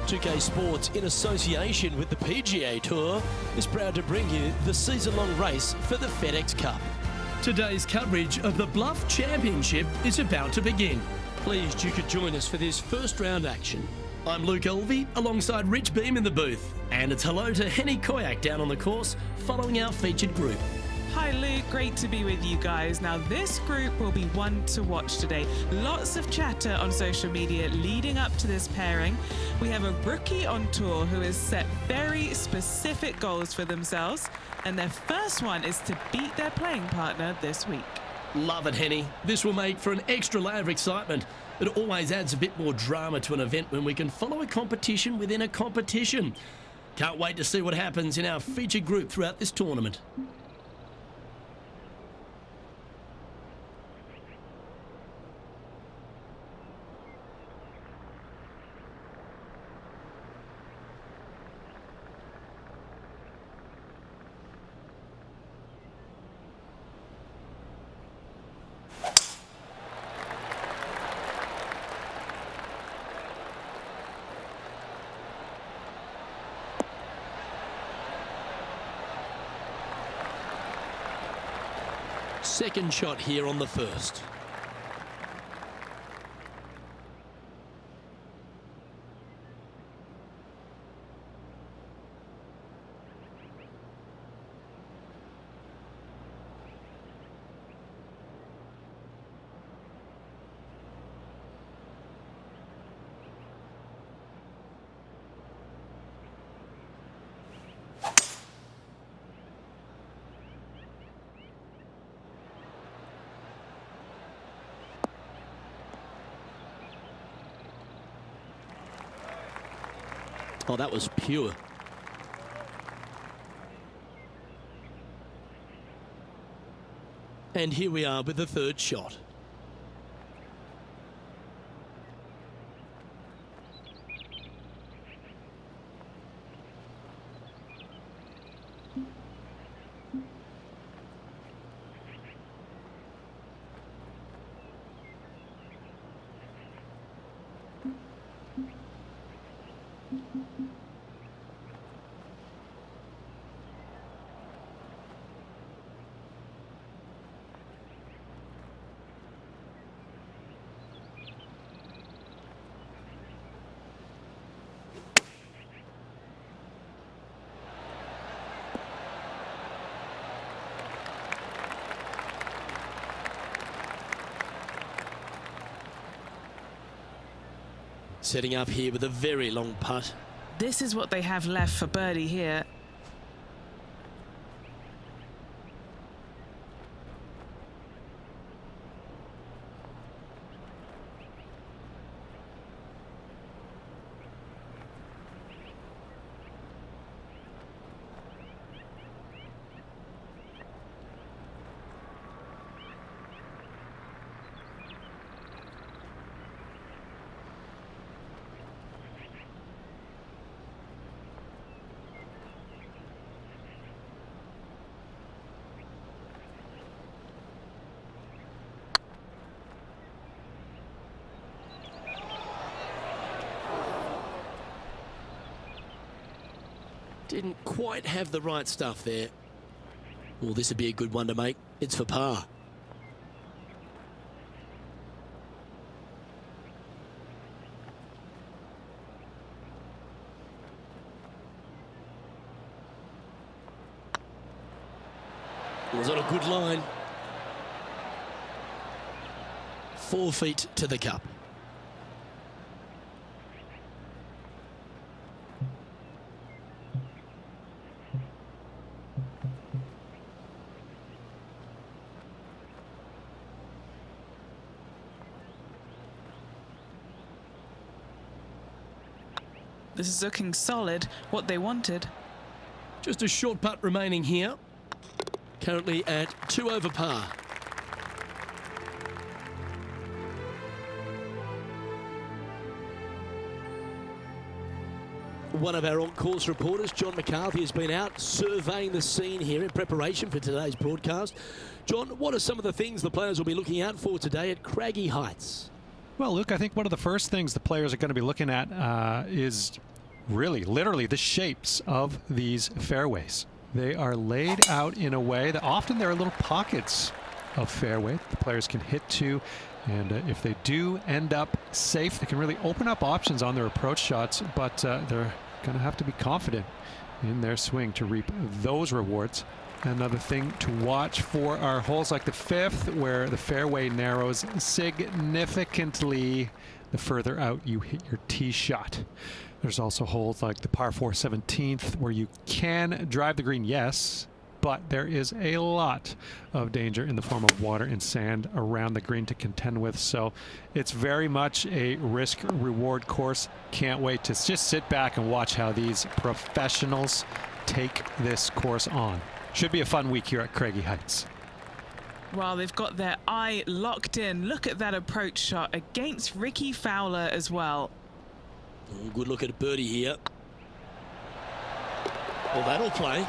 2K Sports, in association with the PGA Tour, is proud to bring you the season-long race for the FedEx Cup. Today's coverage of the Bluff Championship is about to begin. Pleased you could join us for this first round action. I'm Luke Elvey, alongside Rich Beam in the booth. And it's hello to Henny Koyak down on the course, following our featured group. Hi Luke, great to be with you guys. Now this group will be one to watch today. Lots of chatter on social media leading up to this pairing. We have a rookie on tour who has set very specific goals for themselves, and their first one is to beat their playing partner this week. Love it, Henny. This will make for an extra layer of excitement. It always adds a bit more drama to an event when we can follow a competition within a competition. Can't wait to see what happens in our featured group throughout this tournament. Second shot here on the first. Oh, that was pure. And here we are with the third shot. Setting up here with a very long putt. This is what they have left for birdie here. Didn't quite have the right stuff there. Well, this would be a good one to make. It's for par. It was on a good line. 4 feet to the cup. This is looking solid, what they wanted. Just a short putt remaining here. Currently at 2 over par. One of our on-course reporters, John McCarthy, has been out surveying the scene here in preparation for today's broadcast. John, what are some of the things the players will be looking out for today at Craggy Heights? Well, Luke, I think one of the first things the players are going to be looking at is really, literally the shapes of these fairways. They are laid out in a way that often there are little pockets of fairway the players can hit to. And if they do end up safe, they can really open up options on their approach shots, but they're going to have to be confident in their swing to reap those rewards. Another thing to watch for are holes like the 5th, where the fairway narrows significantly the further out you hit your tee shot. There's also holes like the par 4 17th, where you can drive the green, yes, but there is a lot of danger in the form of water and sand around the green to contend with. So it's very much a risk-reward course. Can't wait to just sit back and watch how these professionals take this course on. Should be a fun week here at Craigie Heights. Well, they've got their eye locked in. Look at that approach shot against Ricky Fowler as well. Oh, good look at a birdie here. Well, that'll play.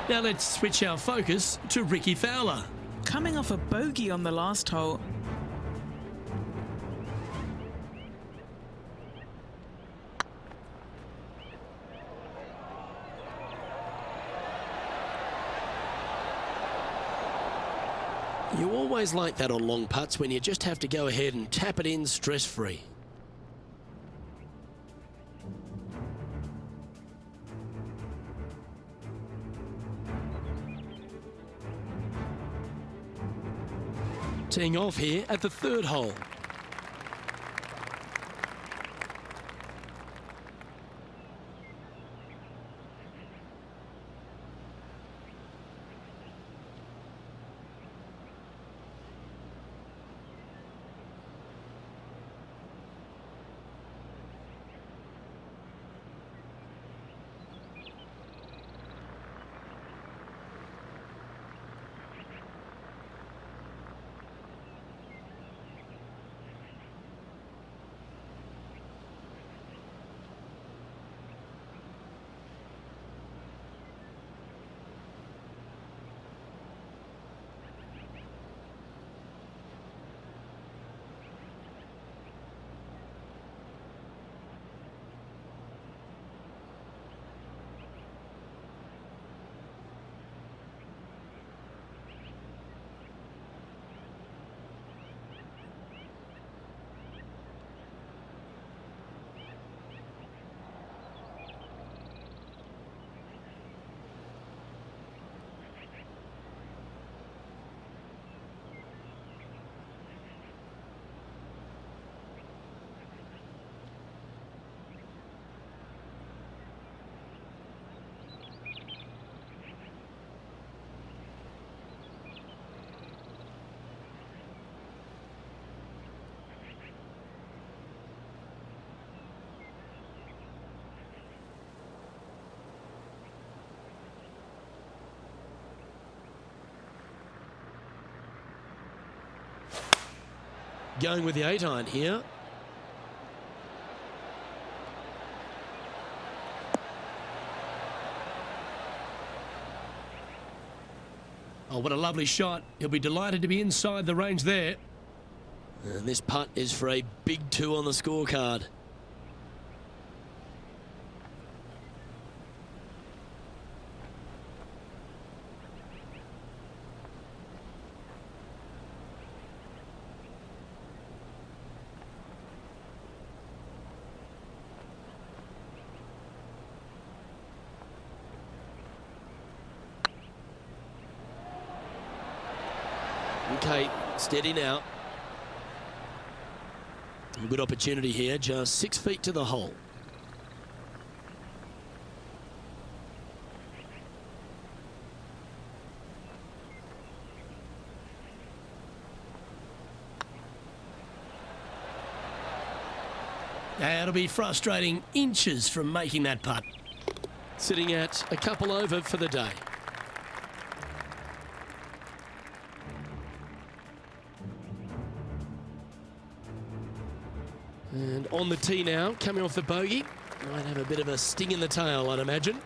Now let's switch our focus to Ricky Fowler. Coming off a bogey on the last hole. You always like that on long putts when you just have to go ahead and tap it in stress-free. Teeing off here at the 3rd hole. Going with the 8-iron here. Oh, what a lovely shot. He'll be delighted to be inside the range there. And this putt is for a big 2 on the scorecard. Okay, steady now. A good opportunity here, just 6 feet to the hole. That'll be frustrating, inches from making that putt. Sitting at a couple over for the day. And on the tee now, coming off the bogey. Might have a bit of a sting in the tail, I'd imagine.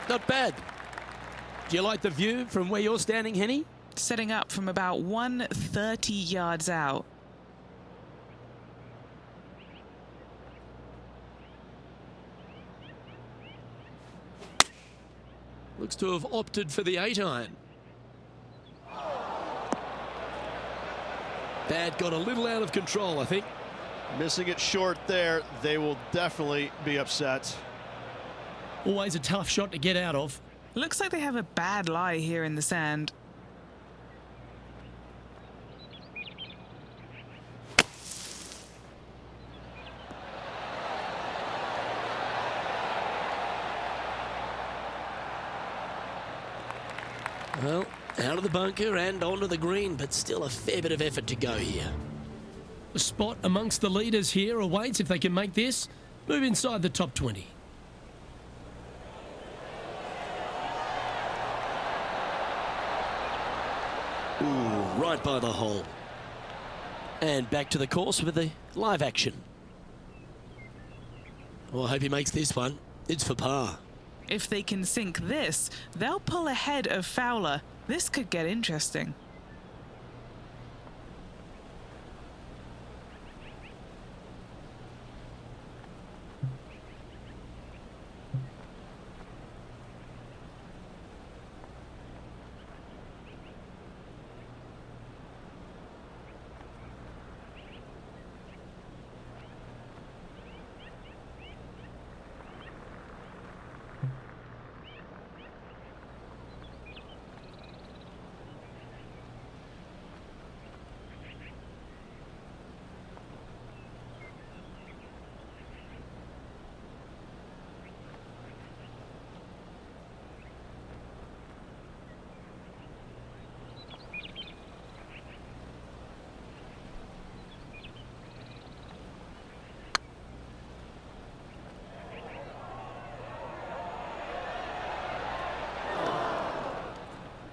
Not bad. Do you like the view from where you're standing, Henny? Setting up from about 130 yards out. Looks to have opted for the 8-iron. That got a little out of control, I think. Missing it short there, they will definitely be upset. Always a tough shot to get out of. Looks like they have a bad lie here in the sand. Well, out of the bunker and onto the green, but still a fair bit of effort to go here. A spot amongst the leaders here awaits if they can make this. Move inside the top 20. Ooh, right by the hole. And back to the course with the live action. Well, I hope he makes this one. It's for par. If they can sink this, they'll pull ahead of Fowler. This could get interesting.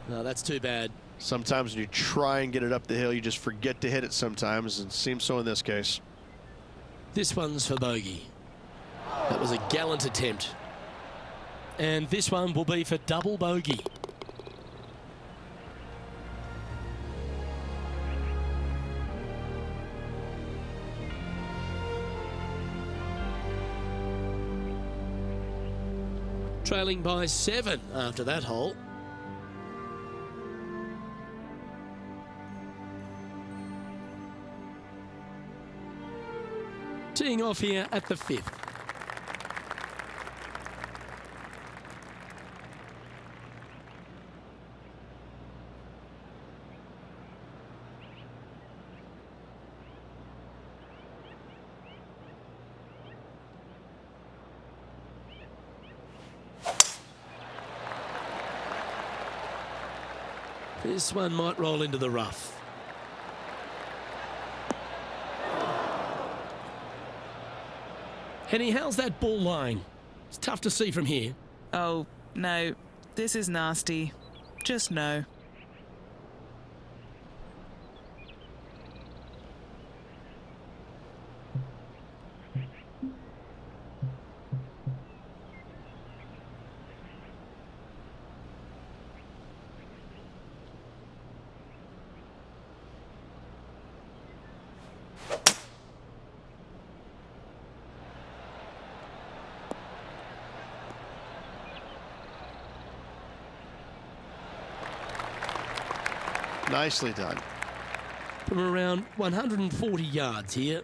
No, that's too bad. Sometimes when you try and get it up the hill, you just forget to hit it sometimes, and it seems so in this case. This one's for bogey. That was a gallant attempt. And this one will be for double bogey. Trailing by 7 after that hole. Teeing off here at the 5th. This one might roll into the rough. Henny, how's that ball lying? It's tough to see from here. Oh, no. This is nasty. Just no. Nicely done. From around 140 yards here.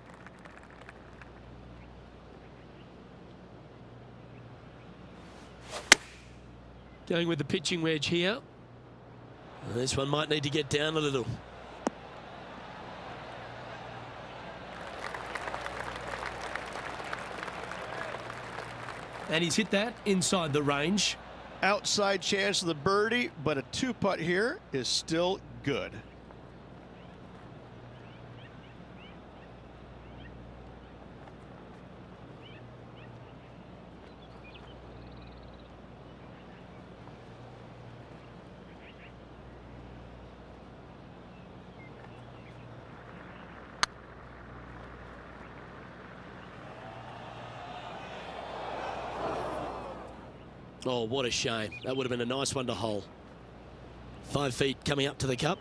Going with the pitching wedge here. This one might need to get down a little. And he's hit that inside the range. Outside chance of the birdie, but a 2-putt here is still good. Oh, what a shame. That would have been a nice one to hole. 5 feet coming up to the cup.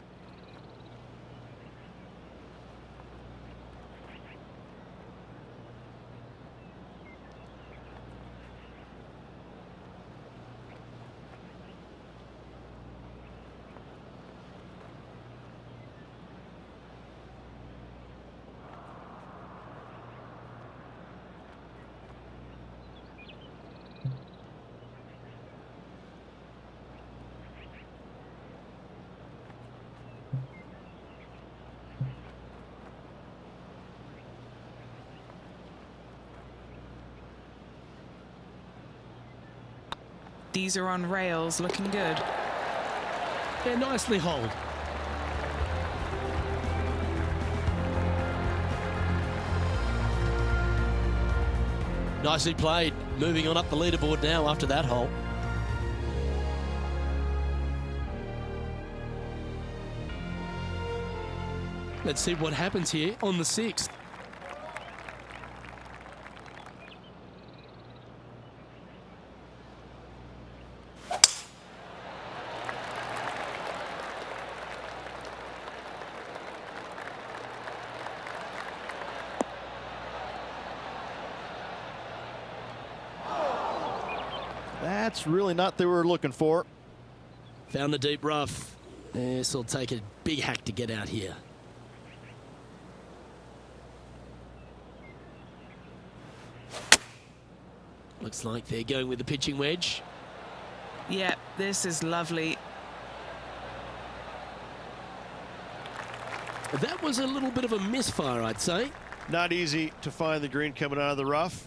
These are on rails, looking good. Yeah, nicely holed. Nicely played. Moving on up the leaderboard now after that hole. Let's see what happens here on the 6th. That's really not what they were looking for. Found the deep rough. This will take a big hack to get out here. Looks like they're going with the pitching wedge. Yeah, this is lovely. That was a little bit of a misfire, I'd say. Not easy to find the green coming out of the rough.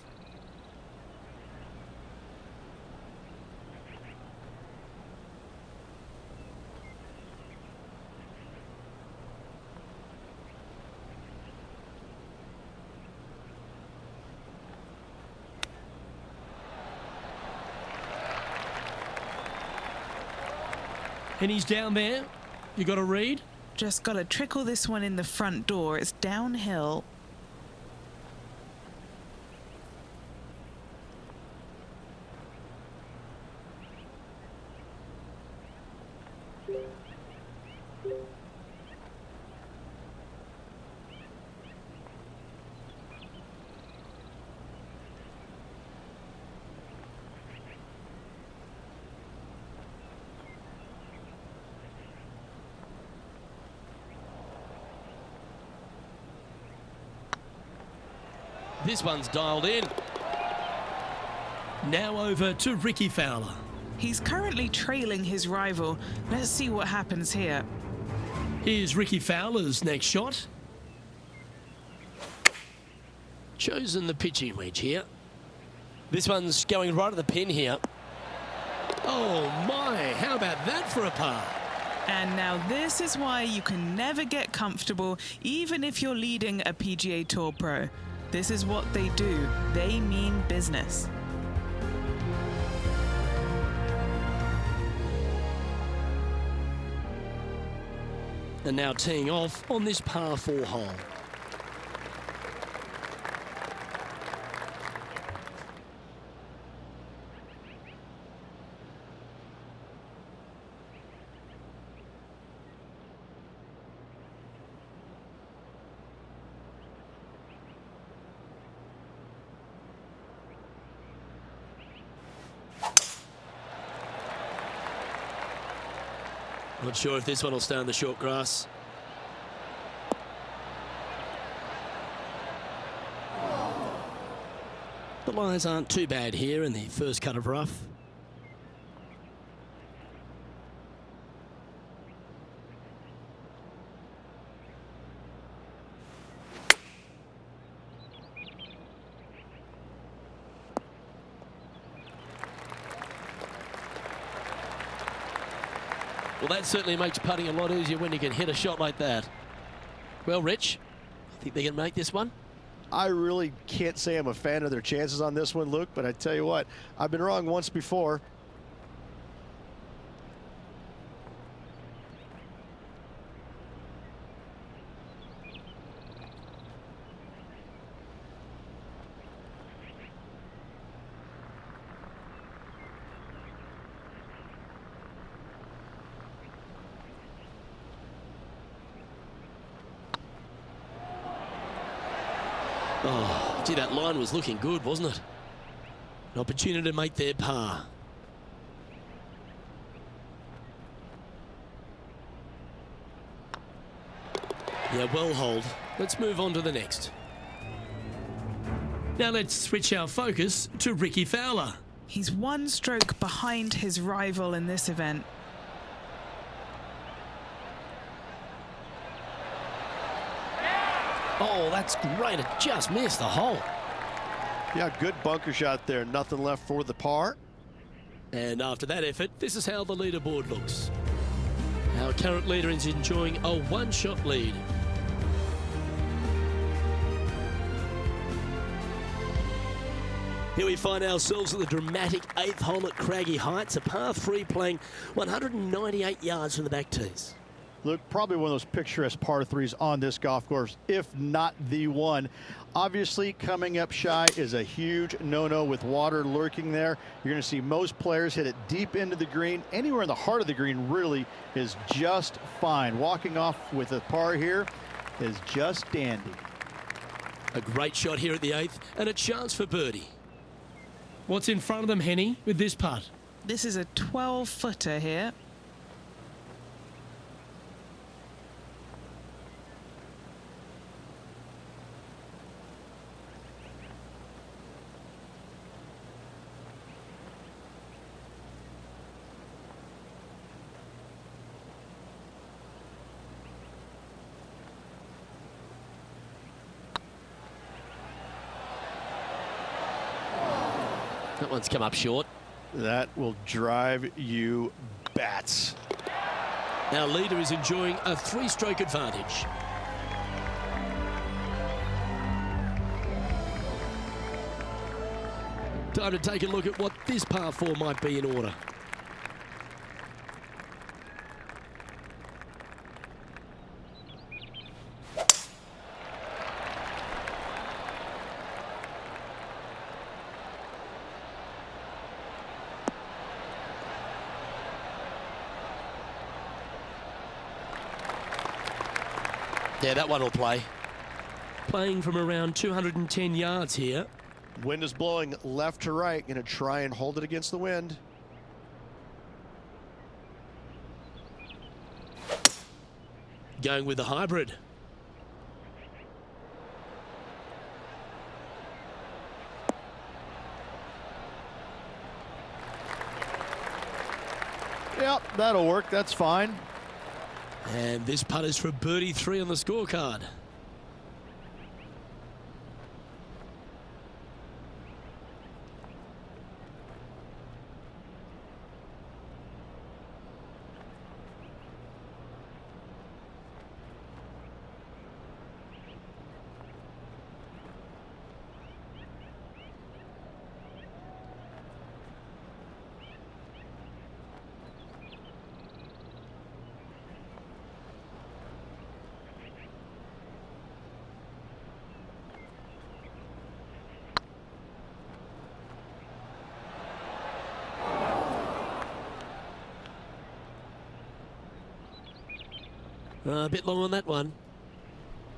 And he's down there. You got a read? Just got to trickle this one in the front door. It's downhill. This one's dialed in. Now over to Ricky Fowler. He's currently trailing his rival. Let's see what happens here. Here's Ricky Fowler's next shot. Chosen the pitching wedge here. This one's going right at the pin here. Oh my, how about that for a par? And now this is why you can never get comfortable, even if you're leading a PGA Tour pro. This is what they do. They mean business. And now teeing off on this par 4 hole. Not sure if this one will stay on the short grass. The lies aren't too bad here in the first cut of rough. Well, that certainly makes putting a lot easier when you can hit a shot like that. Well, Rich, I think they can make this one. I really can't say I'm a fan of their chances on this one, Luke, but I tell you what, I've been wrong once before. Oh, gee, that line was looking good, wasn't it? An opportunity to make their par. Yeah, well hold. Let's move on to the next. Now let's switch our focus to Ricky Fowler. He's one stroke behind his rival in this event. Oh, that's great. It just missed the hole. Yeah, good bunker shot there. Nothing left for the par. And after that effort, this is how the leaderboard looks. Our current leader is enjoying a one-shot lead. Here we find ourselves at the dramatic 8th hole at Craggy Heights, a par 3 playing 198 yards from the back tees. Look, probably one of those picturesque par 3s on this golf course, if not the one. Obviously, coming up shy is a huge no-no with water lurking there. You're going to see most players hit it deep into the green. Anywhere in the heart of the green really is just fine. Walking off with a par here is just dandy. A great shot here at the 8th and a chance for birdie. What's in front of them, Henny, with this putt? This is a 12-footer here. That one's come up short. That will drive you bats. Our leader is enjoying a 3-stroke advantage. Time to take a look at what this par 4 might be in order. Yeah, that one will play. Playing from around 210 yards here. Wind is blowing left to right. Going to try and hold it against the wind. Going with the hybrid. Yep, that'll work. That's fine. And this putt is for birdie 3 on the scorecard. A bit long on that one.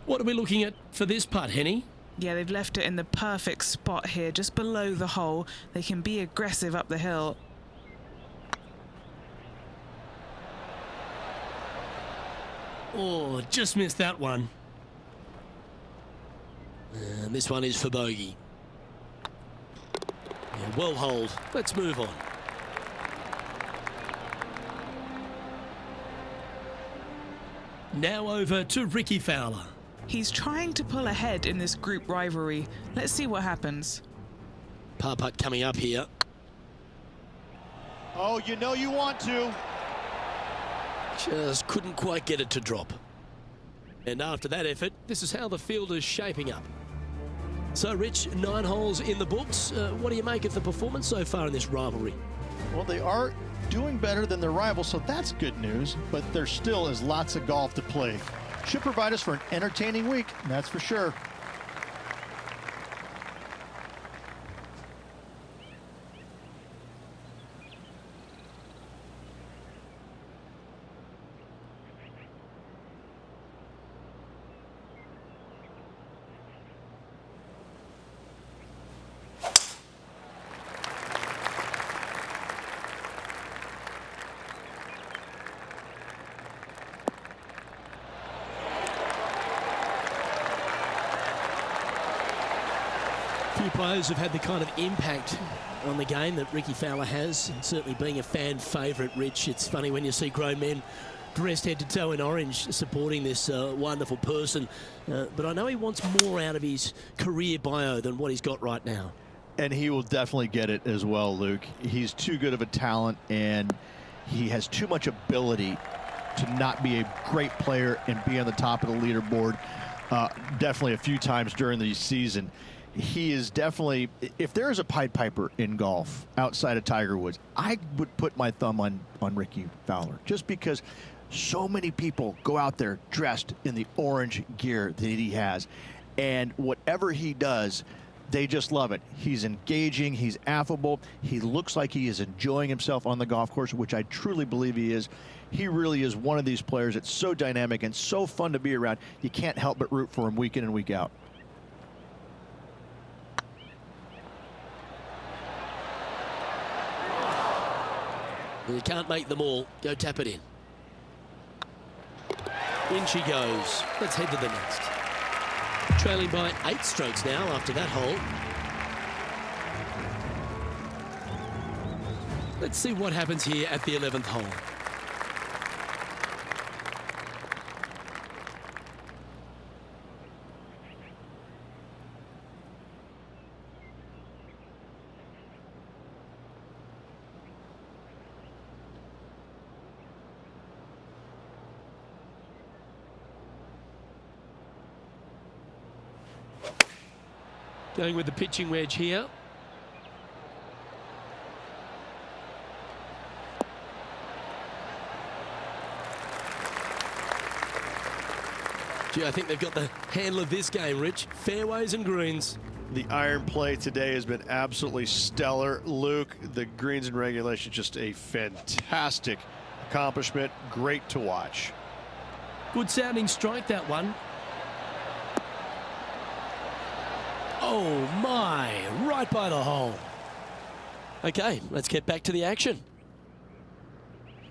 What are we looking at for this putt, Henny? Yeah, they've left it in the perfect spot here, just below the hole. They can be aggressive up the hill. Oh, just missed that one. And this one is for bogey. Yeah, well hold. Let's move on. Now over to Ricky Fowler. He's trying to pull ahead in this group rivalry. Let's see what happens. Par putt coming up here. Oh, you know you want to. Just couldn't quite get it to drop. And after that effort, this is how the field is shaping up. So, Rich, 9 holes in the books. What do you make of the performance so far in this rivalry? Well, they are doing better than their rivals, so that's good news, but there still is lots of golf to play. Should provide us for an entertaining week, that's for sure. Few players have had the kind of impact on the game that Ricky Fowler has, and certainly being a fan favourite, Rich. It's funny when you see grown men dressed head to toe in orange supporting this wonderful person, but I know he wants more out of his career bio than what he's got right now. And he will definitely get it as well, Luke. He's too good of a talent, and he has too much ability to not be a great player and be on the top of the leaderboard definitely a few times during the season. He is definitely, if there is a Pied Piper in golf outside of Tiger Woods, I would put my thumb on Ricky Fowler, just because so many people go out there dressed in the orange gear that he has, and whatever he does, they just love it. He's engaging, he's affable, he looks like he is enjoying himself on the golf course, which I truly believe he is. He really is one of these players that's so dynamic and so fun to be around. You can't help but root for him week in and week out. You can't make them all. Go tap it in. In she goes. Let's head to the next. Trailing by 8 strokes now after that hole. Let's see what happens here at the 11th hole. Going with the pitching wedge here. Gee, I think they've got the handle of this game, Rich. Fairways and greens. The iron play today has been absolutely stellar. Luke, the greens and regulation, just a fantastic accomplishment. Great to watch. Good sounding strike, that one. Oh my, right by the hole. Okay, let's get back to the action.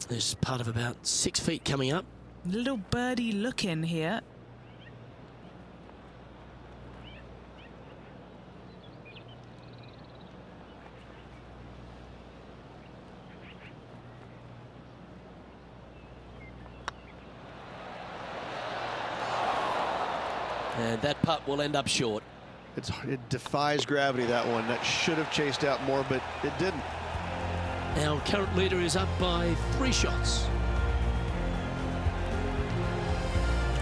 There's part of about 6 feet coming up. Little birdie look in here. And that putt will end up short. It defies gravity, that one. That should have chased out more, but it didn't. Our current leader is up by 3 shots.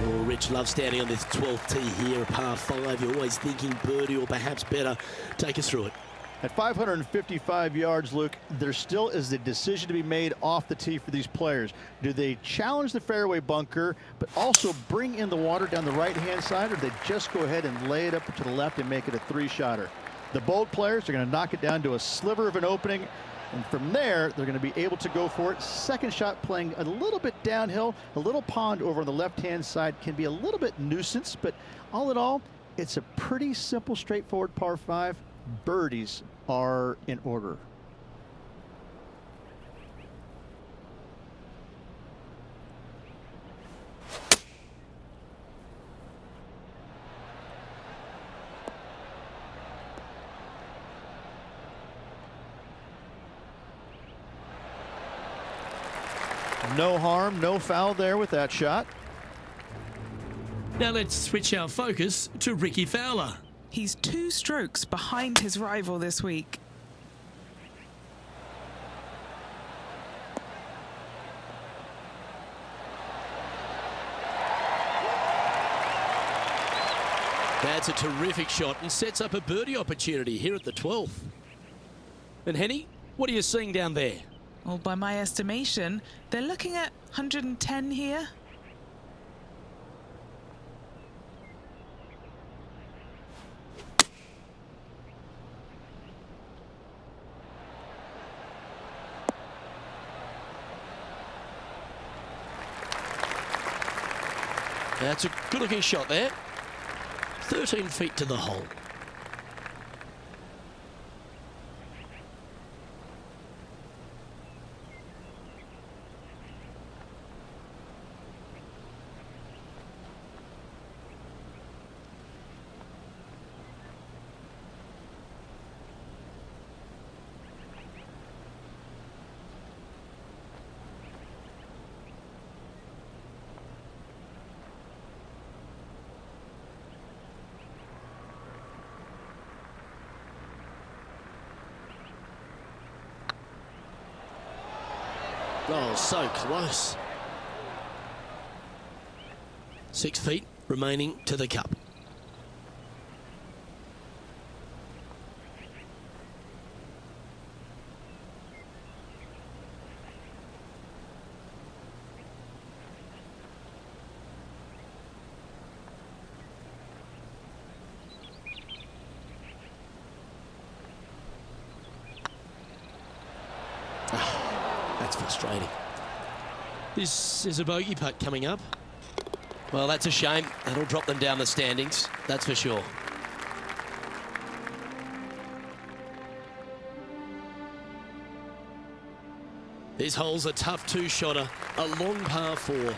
Oh, Rich loves standing on this 12th tee here, a par 5. You're always thinking birdie or perhaps better. Take us through it. At 555 yards, Luke, there still is a decision to be made off the tee for these players. Do they challenge the fairway bunker, but also bring in the water down the right-hand side, or do they just go ahead and lay it up to the left and make it a 3-shotter? The bold players are going to knock it down to a sliver of an opening, and from there, they're going to be able to go for it. Second shot playing a little bit downhill. A little pond over on the left-hand side can be a little bit nuisance, but all in all, it's a pretty simple, straightforward par 5. Birdies are in order. No harm, no foul there with that shot. Now let's switch our focus to Ricky Fowler. He's 2 strokes behind his rival this week. That's a terrific shot and sets up a birdie opportunity here at the 12th. And Henny, what are you seeing down there? Well, by my estimation, they're looking at 110 here. That's a good-looking shot there. 13 feet to the hole. Oh, so close. 6 feet remaining to the cup. That's frustrating. This is a bogey putt coming up. Well, that's a shame. That'll drop them down the standings, that's for sure. This hole's a tough two-shotter, a long par 4.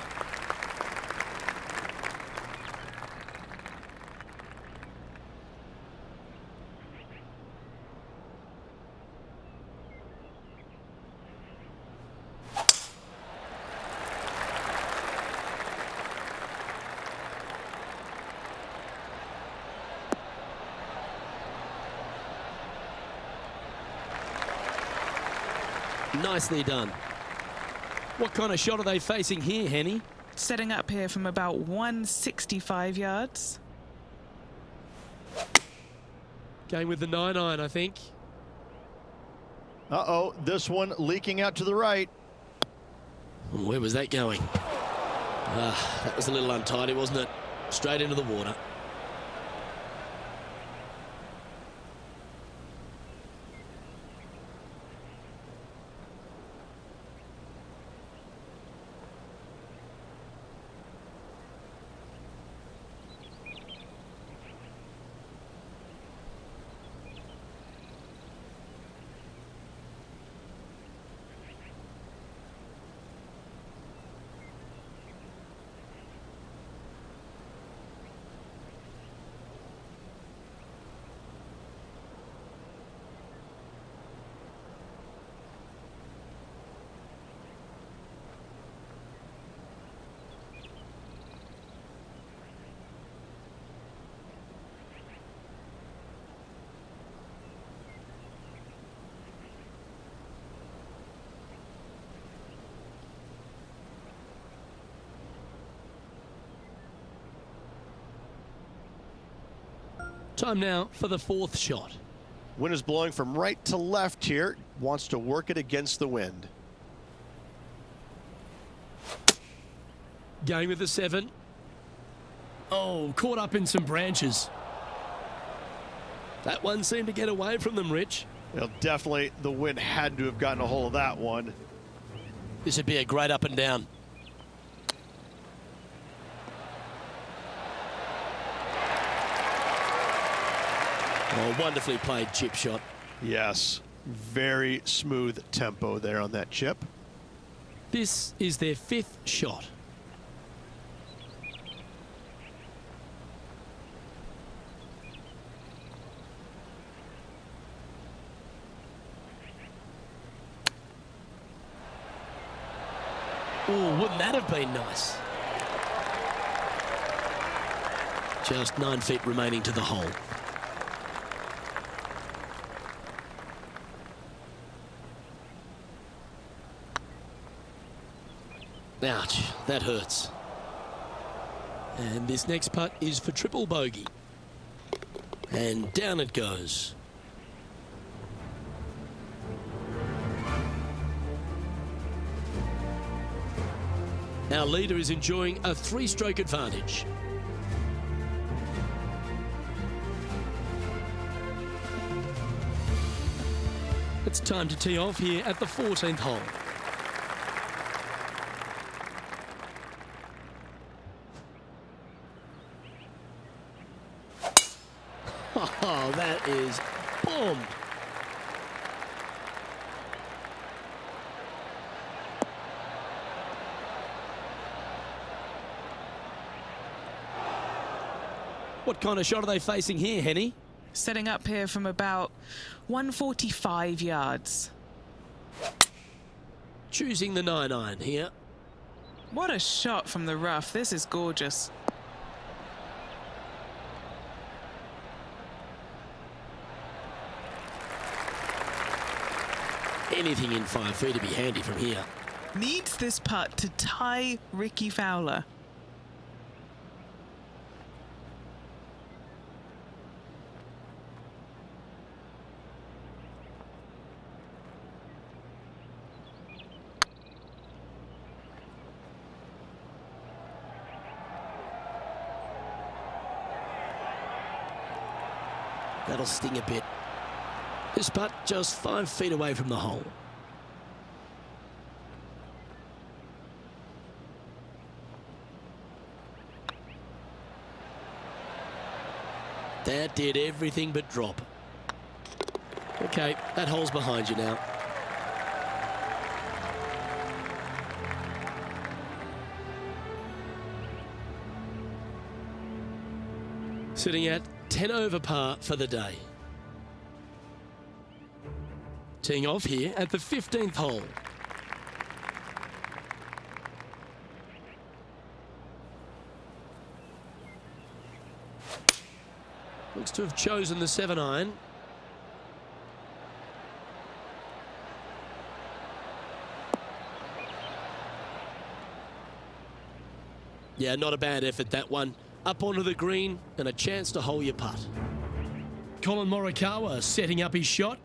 Nicely done. What kind of shot are they facing here, Henny? Setting up here from about 165 yards. Going with the 9-iron, I think. Uh-oh, this one leaking out to the right. Where was that going? That was a little untidy, wasn't it? Straight into the water. Time now for the 4th shot. Wind is blowing from right to left here. Wants to work it against the wind. Going with the 7. Oh, caught up in some branches. That one seemed to get away from them, Rich. Well, definitely the wind had to have gotten a hold of that one. This would be a great up and down. Oh, wonderfully played chip shot. Yes, very smooth tempo there on that chip. This is their 5th shot. Oh, wouldn't that have been nice? Just 9 feet remaining to the hole. Ouch, that hurts. And this next putt is for triple bogey. And down it goes. Our leader is enjoying a 3-stroke advantage. It's time to tee off here at the 14th hole. Oh, that is bombed. What kind of shot are they facing here, Henny? Setting up here from about 145 yards. Choosing the 9-iron here. What a shot from the rough. This is gorgeous. Anything in 5 feet to be handy from here. needs this putt to tie Ricky Fowler. That'll sting a bit. This putt just 5 feet away from the hole. That did everything but drop. Okay, that hole's behind you now. Sitting at 10 over par for the day. Teeing off here at the 15th hole. Looks to have chosen the 7-iron. Yeah, not a bad effort, that one. Up onto the green and a chance to hole your putt. Colin Morikawa setting up his shot.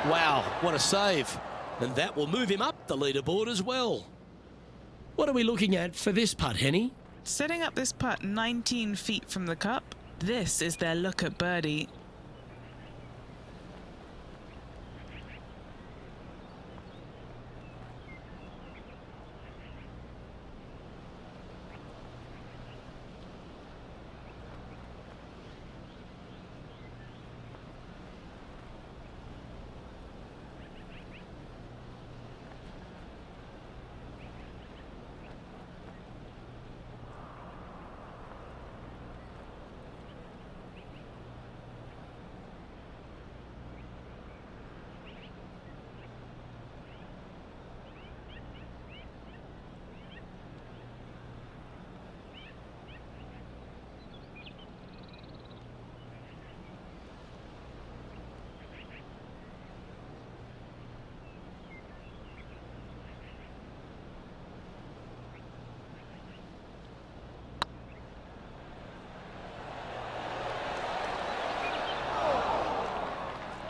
Wow, what a save. And that will move him up the leaderboard as well. What are we looking at for this putt, Henny? Setting up this putt 19 feet from the cup. This is their look at birdie.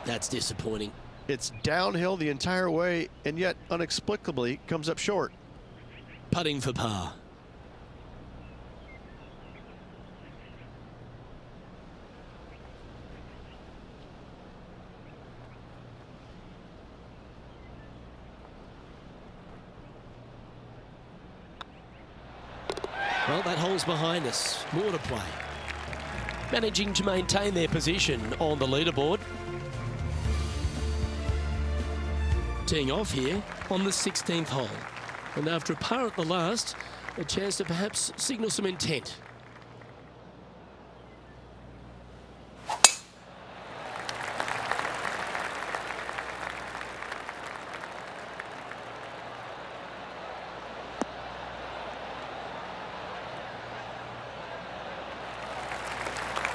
That's disappointing. It's downhill the entire way, and yet inexplicably comes up short. Putting for par. Well, that hole's behind us. More to play. Managing to maintain their position on the leaderboard. Teeing off here on the 16th hole. And after a par at the last, a chance to perhaps signal some intent.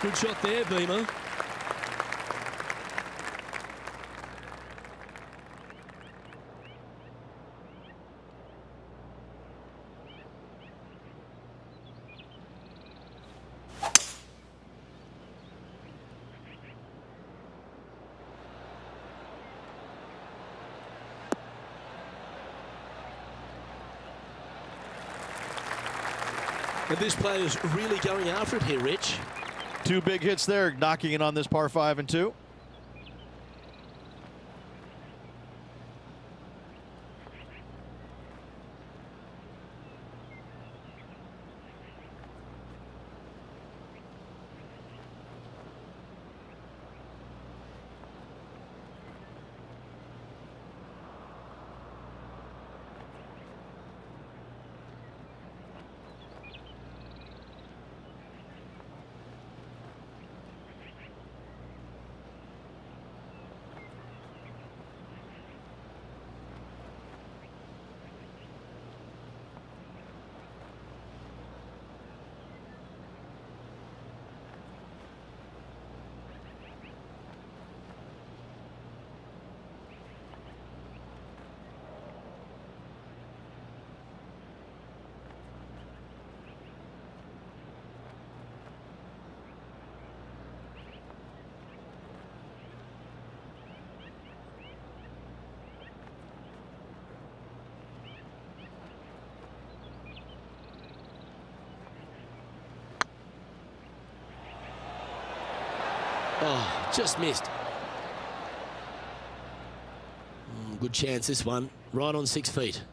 Good shot there, Beamer. And this player's really going after it here, Rich. 2 big hits there, knocking it on this par 5 and 2. Oh, just missed. Good chance this one. Right on 6 feet.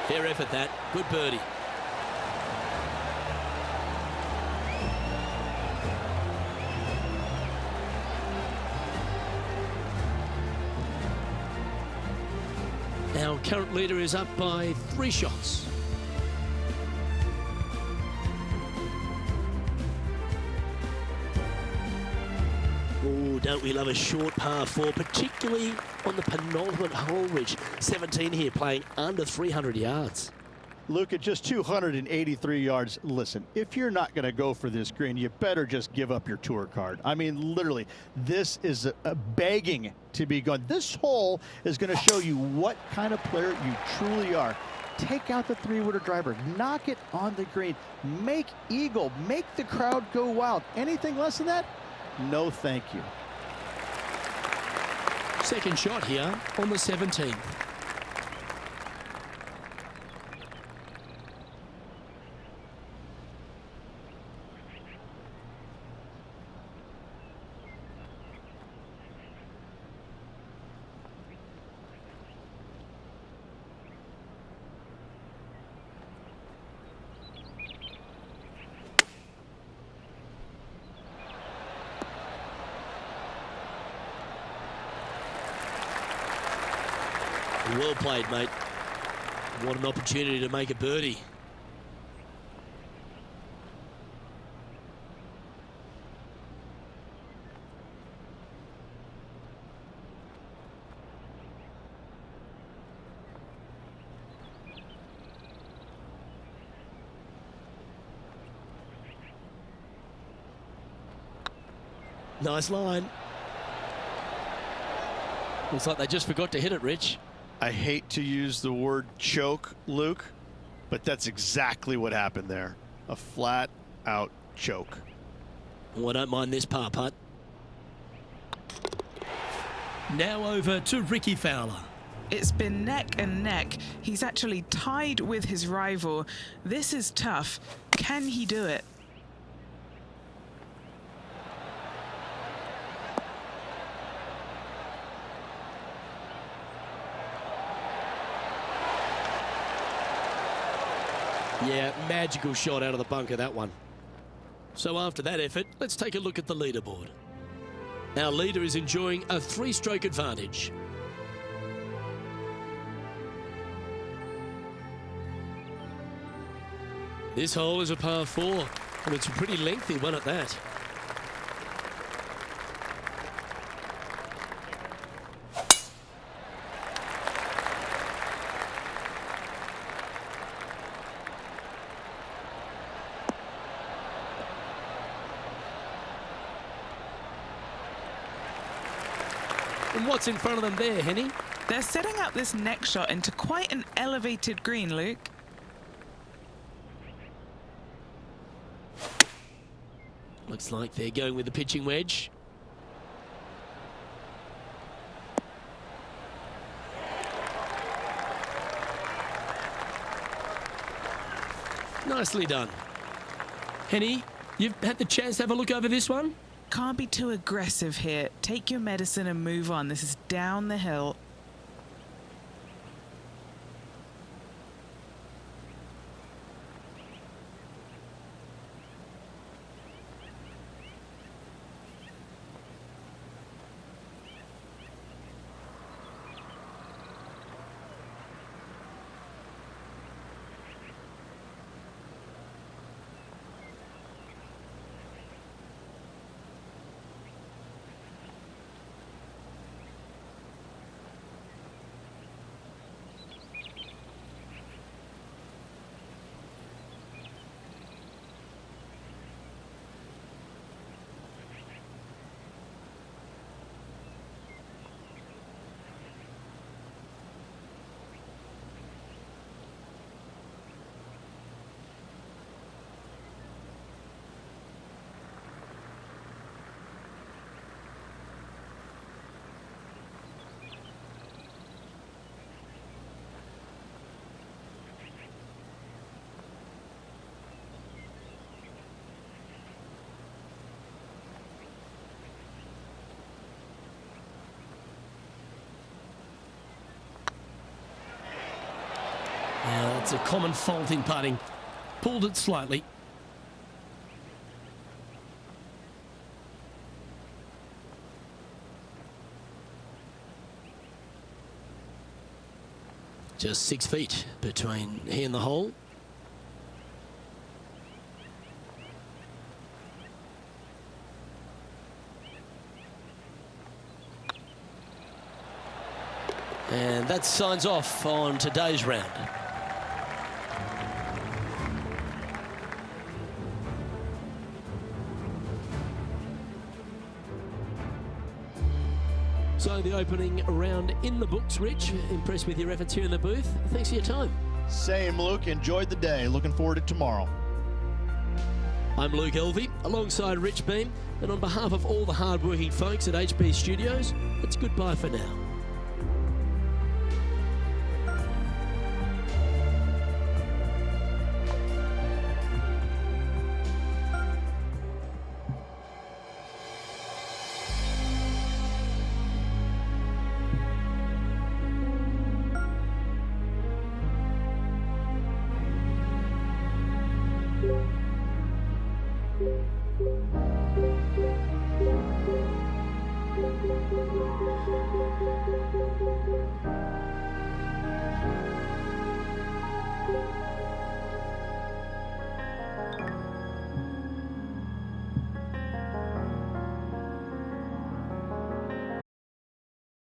Fair effort that. Good birdie. Our current leader is up by 3 shots. Oh, don't we love a short par 4, particularly on the penultimate hole, Rich. 17 here, playing under 300 yards. Luke, at just 283 yards, listen, if you're not going to go for this green, you better just give up your tour card. I mean, literally, this is a begging to be gone. This hole is going to show you what kind of player you truly are. Take out the 3-wooder driver, knock it on the green, make eagle, make the crowd go wild. Anything less than that? No, thank you. Second shot here on the 17th. Well played, mate. What an opportunity to make a birdie. Nice line. Looks like they just forgot to hit it, Rich. I hate to use the word choke, Luke, but that's exactly what happened there. A flat out choke. Oh, I don't mind this par putt. Now over to Ricky Fowler. It's been neck and neck. He's actually tied with his rival. This is tough. Can he do it? Yeah, magical shot out of the bunker, that one. So after that effort, let's take a look at the leaderboard. Our leader is enjoying a 3-stroke advantage. This hole is a par 4, and it's a pretty lengthy one at that. And what's in front of them there, Henny? They're setting up this next shot into quite an elevated green, Luke. Looks like they're going with the pitching wedge. Nicely done. Henny, you've had the chance to have a look over this one? Can't be too aggressive here. Take your medicine and move on. This is down the hill. That's a common fault in putting. Pulled it slightly. Just 6 feet between he and the hole. And that signs off on today's round. So the opening round in the books, Rich. Impressed with your efforts here in the booth. Thanks for your time. Same, Luke. Enjoyed the day. Looking forward to tomorrow. I'm Luke Elvey, alongside Rich Beam, and on behalf of all the hard-working folks at HB Studios, it's goodbye for now.